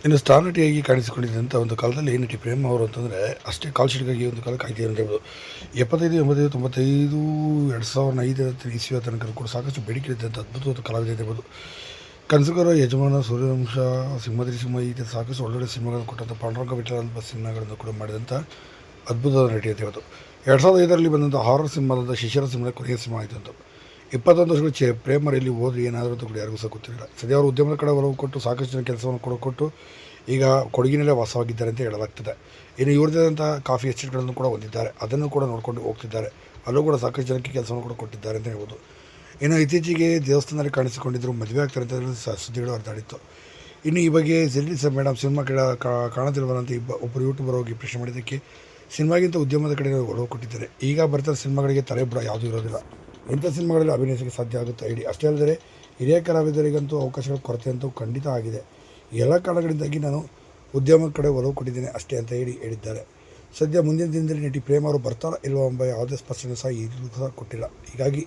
ಇನ್ನು ಸ್ಟಾರ್ ನಟಿಯಾಗಿ ಕಾಣಿಸಿಕೊಂಡಿದ್ದಂಥ ಒಂದು ಕಾಲದಲ್ಲಿ ನಟಿ ಪ್ರೇಮ ಅವರು ಅಂತಂದರೆ ಅಷ್ಟೇ ಕಾಲ್ ಶೀಟ್ಗಾಗಿ ಒಂದು ಕಾಲ ಕಾಯ್ತೀವಿ ಅಂತ ಹೇಳ್ಬೋದು. 75, 85, 95, 2005 ಇಸ್ವಿಯ ತನಕ ಕೂಡ ಸಾಕಷ್ಟು ಬೇಡಿಕೆ ಇದ್ದಂಥ ಅದ್ಭುತವಾದ ಕಲಾವಿದ ಅಂತ ಹೇಳ್ಬೋದು. ಕನಸುಗಾರ, ಯಜಮಾನ, ಸೂರ್ಯವಂಶ, ಸಿಂಹದ್ರಿ ಸಿಂಹ ಈ ಸಾಕಷ್ಟು ಒಳ್ಳೊಳ್ಳೆ ಸಿನಿಮಾಗಳನ್ನು ಕೊಟ್ಟಂಥ ಪಾಂಡುರಂಗ ವಿಠಲ ಸಿನಿಮಾಗಳನ್ನು ಕೂಡ ಮಾಡಿದಂಥ ಅದ್ಭುತವಾದ ನಟಿ ಅಂತ ಹೇಳ್ಬೋದು. 2005ರಲ್ಲಿ ಬಂದಂಥ ಹಾರರ್ ಸಿನಿಮಾದಂಥ ಶಿಶಿರ ಸಿನಿಮಾದ ಕೊನೆಯ ಸಿನಿಮಾ ಆಯಿತು ಅಂತ. 21 ವರ್ಷಗಳು ಪ್ರೇಮರಲ್ಲಿ ಹೋದ್ರೆ ಏನಾದರೂ ಅಂತ ಕೂಡ ಯಾರಿಗೂ ಸಹ ಗೊತ್ತಿರಲಿಲ್ಲ. ಸದ್ಯ ಅವರು ಉದ್ಯಮದ ಕಡೆ ಒಲವು ಕೊಟ್ಟು ಸಾಕಷ್ಟು ಜನ ಕೆಲಸವನ್ನು ಕೊಟ್ಟು ಈಗ ಕೊಡಗಿನಲ್ಲೇ ವಾಸವಾಗಿದ್ದಾರೆ ಅಂತ ಹೇಳಲಾಗ್ತದೆ. ಇನ್ನು ಇವ್ರದ್ದಾದಂಥ ಕಾಫಿ ಎಸ್ಟೇಟ್ಗಳನ್ನು ಕೂಡ ಹೊಂದಿದ್ದಾರೆ, ಅದನ್ನು ಕೂಡ ನೋಡ್ಕೊಂಡು ಹೋಗ್ತಿದ್ದಾರೆ. ಅಲ್ಲೂ ಕೂಡ ಸಾಕಷ್ಟು ಜನಕ್ಕೆ ಕೆಲಸವನ್ನು ಕೂಡ ಕೊಟ್ಟಿದ್ದಾರೆ ಅಂತ ಹೇಳ್ಬೋದು. ಇನ್ನು ಇತ್ತೀಚೆಗೆ ದೇವಸ್ಥಾನದಲ್ಲಿ ಕಾಣಿಸಿಕೊಂಡಿದ್ದರು, ಮದುವೆ ಆಗ್ತಾರೆ ಅಂತ ಸುದ್ದಿಗಳು ಹರಿದಾಡಿತ್ತು. ಇನ್ನು ಈ ಬಗ್ಗೆ ಮೇಡಮ್ ಸಿನಿಮಾ ಕಾಣುತ್ತಿರುವಂಥ ಒಬ್ಬರು ಯೂಟ್ಯೂಬರ್ ಹೋಗಿ ಪ್ರಶ್ನೆ ಮಾಡಿದ್ದಕ್ಕೆ ಸಿನಿಮಾಗಿಂತ ಉದ್ಯಮದ ಕಡೆ ಒಲವು ಕೊಟ್ಟಿದ್ದಾರೆ. ಈಗ ಬರ್ತಾರೆ ಸಿನಿಮಾಗಳಿಗೆ ತಲೆಬುಡ ಯಾವುದೂ ಇರೋದಿಲ್ಲ, ಇಂಥ ಸಿನಿಮಾಗಳಲ್ಲಿ ಅಭಿನಯಿಸೋಕ್ಕೆ ಸಾಧ್ಯ ಆಗುತ್ತೆ ಹೇಳಿ. ಅಷ್ಟೇ ಅಲ್ಲದೆ ಹಿರಿಯ ಕಲಾವಿದರಿಗಂತೂ ಅವಕಾಶಗಳ ಕೊರತೆ ಅಂತೂ ಖಂಡಿತ ಆಗಿದೆ. ಎಲ್ಲ ಕಾರಣಗಳಿಂದಾಗಿ ನಾನು ಉದ್ಯಮದ ಕಡೆ ಒಲವು ಕೊಟ್ಟಿದ್ದೇನೆ ಅಷ್ಟೇ ಅಂತ ಹೇಳಿದ್ದಾರೆ. ಸದ್ಯ ಮುಂದಿನ ದಿನದಲ್ಲಿ ನಟಿ ಪ್ರೇಮ ಅವರು ಬರ್ತಾರಾ ಇಲ್ವಾ ಎಂಬ ಯಾವುದೇ ಸ್ಪಷ್ಟನೆ ಸಹ ಈಗಲೂ ಸಹ ಕೊಟ್ಟಿಲ್ಲ. ಹೀಗಾಗಿ